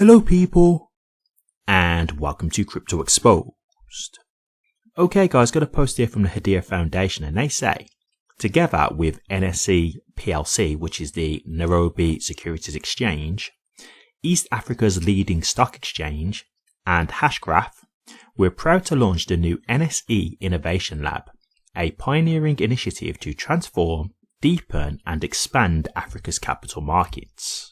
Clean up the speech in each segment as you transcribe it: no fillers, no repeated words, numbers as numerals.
Hello people, and welcome to Crypto Exposed. Okay guys, got a post here from the Hedera Foundation, and they say, together with NSE PLC, which is the Nairobi Securities Exchange, East Africa's leading stock exchange, and Hashgraph, we're proud to launch the new NSE Innovation Lab, a pioneering initiative to transform, deepen and expand Africa's capital markets.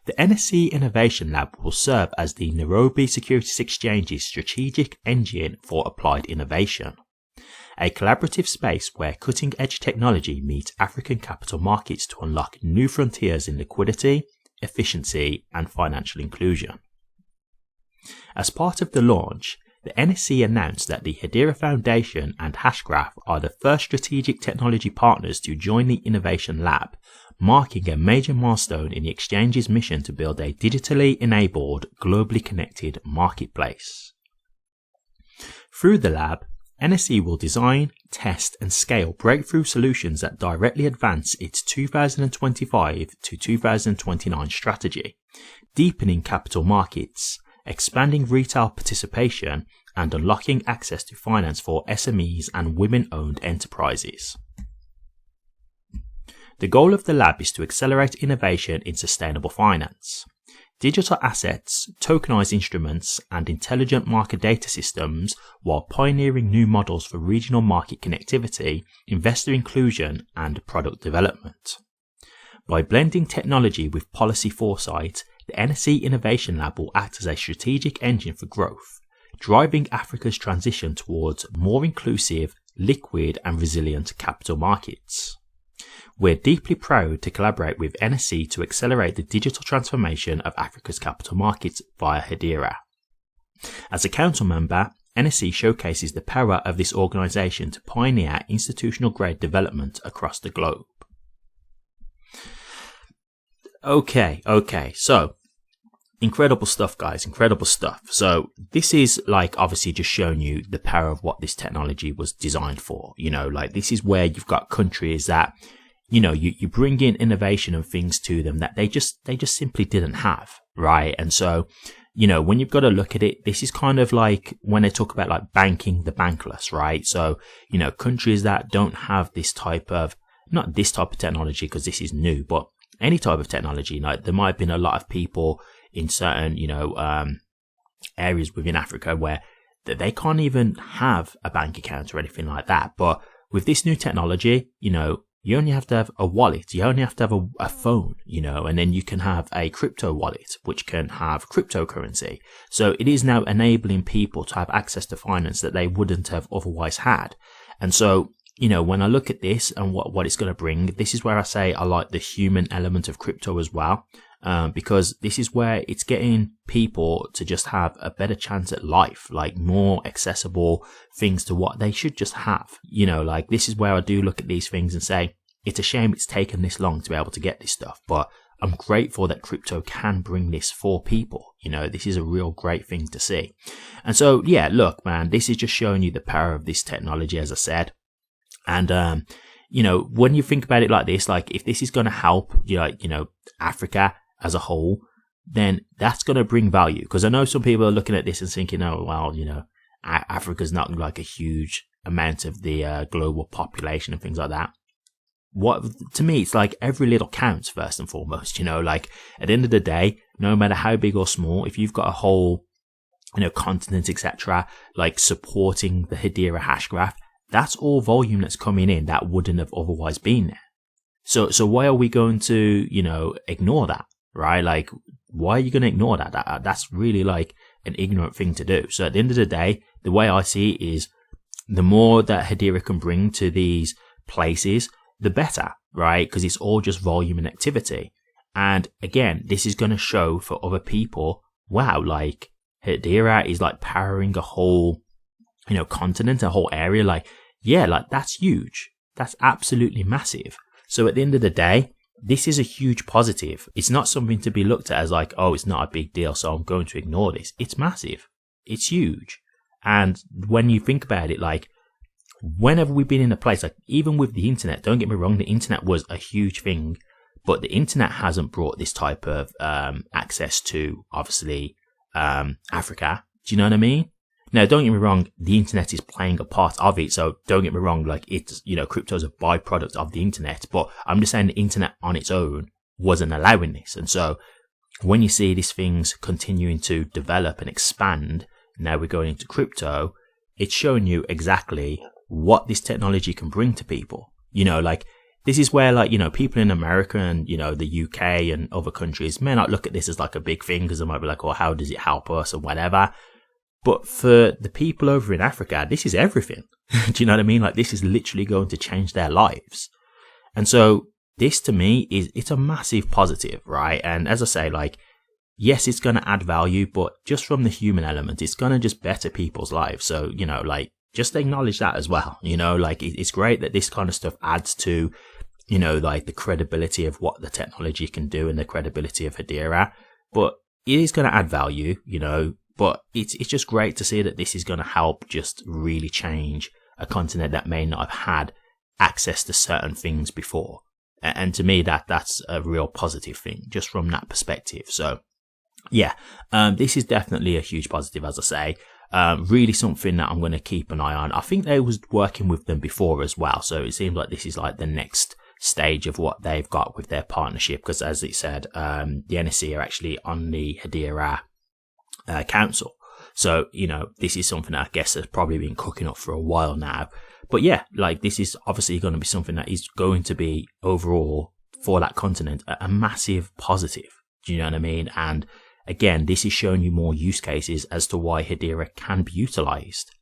The NSE Innovation Lab will serve as the Nairobi Securities Exchange's strategic engine for applied innovation, a collaborative space where cutting-edge technology meets African capital markets to unlock new frontiers in liquidity, efficiency, and financial inclusion. As part of the launch, the NSE announced that the Hedera Foundation and Hashgraph are the first strategic technology partners to join the Innovation Lab, marking a major milestone in the exchange's mission to build a digitally enabled, globally connected marketplace. Through the lab, NSE will design, test and scale breakthrough solutions that directly advance its 2025 to 2029 strategy, deepening capital markets, expanding retail participation, and unlocking access to finance for SMEs and women-owned enterprises. The goal of the lab is to accelerate innovation in sustainable finance, digital assets, tokenized instruments, and intelligent market data systems, while pioneering new models for regional market connectivity, investor inclusion, and product development. By blending technology with policy foresight, the NSE Innovation Lab will act as a strategic engine for growth, driving Africa's transition towards more inclusive, liquid, and resilient capital markets. We're deeply proud to collaborate with NSE to accelerate the digital transformation of Africa's capital markets via Hedera. As a council member, NSE showcases the power of this organisation to pioneer institutional-grade development across the globe. Okay, so incredible stuff guys, incredible stuff. So this is like obviously just showing you the power of what this technology was designed for. You know, like this is where you've got countries that, you know, you bring in innovation and things to them that they just simply didn't have, right? And so, you know, when you've got to look at it, this is kind of like when they talk about like banking the bankless, right? So, you know, countries that don't have this type of, not this type of technology because this is new, but any type of technology, like there might have been a lot of people in certain, you know, areas within Africa where they can't even have a bank account or anything like that. But with this new technology, you know, you only have to have a wallet, you only have to have a phone, you know, and then you can have a crypto wallet, which can have cryptocurrency. So it is now enabling people to have access to finance that they wouldn't have otherwise had. And so, you know, when I look at this and what it's going to bring, this is where I say I like the human element of crypto as well. Because this is where it's getting people to just have a better chance at life, like more accessible things to what they should just have. You know, like this is where I do look at these things and say, it's a shame it's taken this long to be able to get this stuff, but I'm grateful that crypto can bring this for people. You know, this is a real great thing to see. And so, yeah, look, man, this is just showing you the power of this technology, as I said. And, you know, when you think about it like this, like if this is going to help, you know, Africa as a whole, then that's going to bring value. Because I know some people are looking at this and thinking, oh, well, you know, Africa's not like a huge amount of the global population and things like that. What to me, it's like every little counts first and foremost, you know, like at the end of the day, no matter how big or small, if you've got a whole, you know, continent, etc., like supporting the Hedera hashgraph, that's all volume that's coming in that wouldn't have otherwise been there. So why are we going to, you know, ignore that? Right? Like, why are you going to ignore that? That's really like an ignorant thing to do. So at the end of the day, the way I see it is the more that Hedera can bring to these places, the better, right? Because it's all just volume and activity. And again, this is going to show for other people, wow, like Hedera is like powering a whole, you know, continent, a whole area. Like, yeah, like that's huge. That's absolutely massive. So at the end of the day, this is a huge positive. It's not something to be looked at as like, oh, it's not a big deal, so I'm going to ignore this. It's massive. It's huge. And when you think about it, like, whenever we've been in a place, like even with the internet, don't get me wrong, the internet was a huge thing. but the internet hasn't brought this type of access to, obviously, Africa. Do you know what I mean? Now, don't get me wrong, the internet is playing a part of it, so don't get me wrong, like, it's, you know, crypto is a byproduct of the internet, but I'm just saying the internet on its own wasn't allowing this. And so when you see these things continuing to develop and expand, now we're going into crypto, it's showing you exactly what this technology can bring to people. You know, like, this is where, like, you know, people in America and, you know, the UK and other countries may not look at this as like a big thing, because they might be like, oh, how does it help us or whatever. But for the people over in Africa, this is everything. Do you know what I mean? Like, this is literally going to change their lives. And so this to me it's a massive positive, right? And as I say, like, yes, it's going to add value, but just from the human element, it's going to just better people's lives. So, you know, like, just acknowledge that as well. You know, like, it's great that this kind of stuff adds to, you know, like, the credibility of what the technology can do and the credibility of Hedera, but it is going to add value, you know. But it's just great to see that this is going to help just really change a continent that may not have had access to certain things before. And to me, that's a real positive thing, just from that perspective. So, yeah, this is definitely a huge positive, as I say. Really something that I'm going to keep an eye on. I think they was working with them before as well. So it seems like this is like the next stage of what they've got with their partnership. Because as it said, the NSC are actually on the Hedera council. So, you know, this is something that I guess has probably been cooking up for a while now. But yeah, like, this is obviously going to be something that is going to be overall for that continent a massive positive. Do you know what I mean? And again, this is showing you more use cases as to why Hedera can be utilized.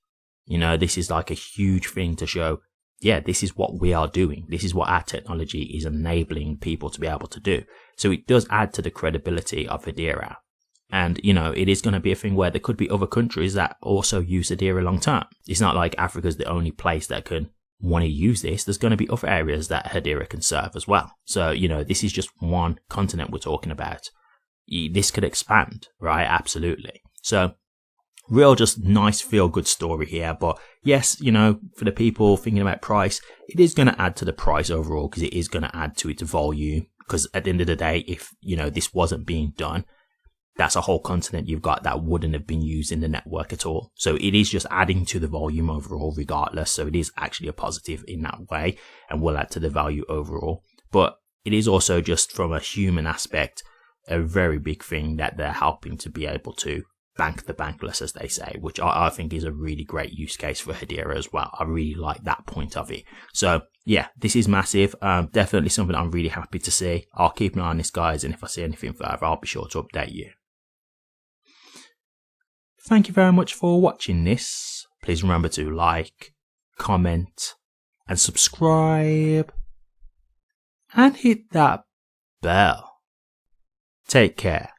You know, this is like a huge thing to show, yeah, this is what we are doing. This is what our technology is enabling people to be able to do. So it does add to the credibility of Hedera. And, you know, it is going to be a thing where there could be other countries that also use Hedera long term. It's not like Africa's the only place that can want to use this. There's going to be other areas that Hedera can serve as well. So, you know, this is just one continent we're talking about. This could expand, right? Absolutely. So, real just nice feel good story here. But yes, you know, for the people thinking about price, it is going to add to the price overall, because it is going to add to its volume. Because at the end of the day, if, you know, this wasn't being done, that's a whole continent you've got that wouldn't have been used in the network at all. So it is just adding to the volume overall regardless. So it is actually a positive in that way and will add to the value overall. But it is also just from a human aspect, a very big thing that they're helping to be able to bank the bankless, as they say, which I think is a really great use case for Hedera as well. I really like that point of it. So yeah, this is massive. Definitely something I'm really happy to see. I'll keep an eye on this, guys. And if I see anything further, I'll be sure to update you. Thank you very much for watching this. Please remember to like, comment, and subscribe. And hit that bell. Take care.